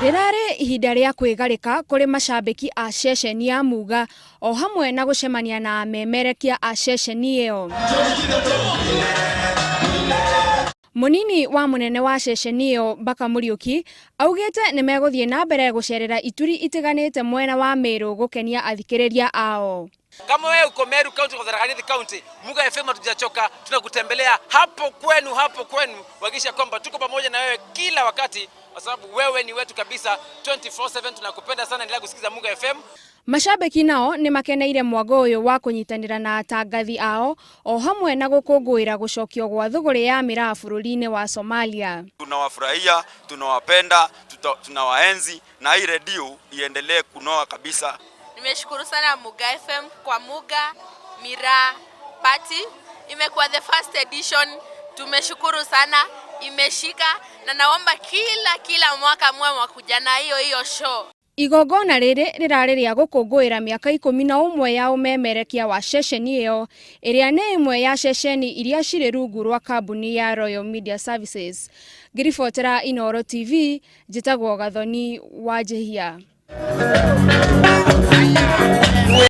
Rirare ihinda ria kwigarika kuri macambiki a ceceni ya Muga o hamwe na gucemania na amemerekia a ceceni iyo. Munini wa munene wa ceceni iyo Mbaka Muriuki augite nimeguthie na mbere gucerera ituri itiganite mwena wa Meru gukenia athikiriria ao. Kama wewe uko Meru County kwa Tharaka Nithi County, Muga FM hatujachoka, tunakutembelea hapo kwenu, kuhakikisha kwamba tuko pamoja na wewe kila wakati, kwa sababu wewe ni wetu kabisa 24/7. Tunakupenda sana, endelea kusikiza Muga FM. Macambiki nao ni makeneire mwango uyu wa kunyitanira na atangathi ao o hamwe na gukungwira gucokio gwa thuguri ya miraa bururi-ini wa Somalia. Tunawafurahia, tunawapenda, tunawaenzi na hii redio iendelee kunoa kabisa. Nimeshukuru sana Muga FM kwa Muga Miraa Party. Imekuwa the first edition. Tumeshukuru sana, imeshika na naomba kila mwaka mwa kuja na hiyo show. Igongona riri rirari ria gukungwira miaka 11 ya umemerekia wa ceceni iyo iria ni imwe ya ceceni iria ciri rungu rwa kambuni ya Royal Media Services. Ngiribotera Inooro TV, njitagwo Gathoni wa Njihia.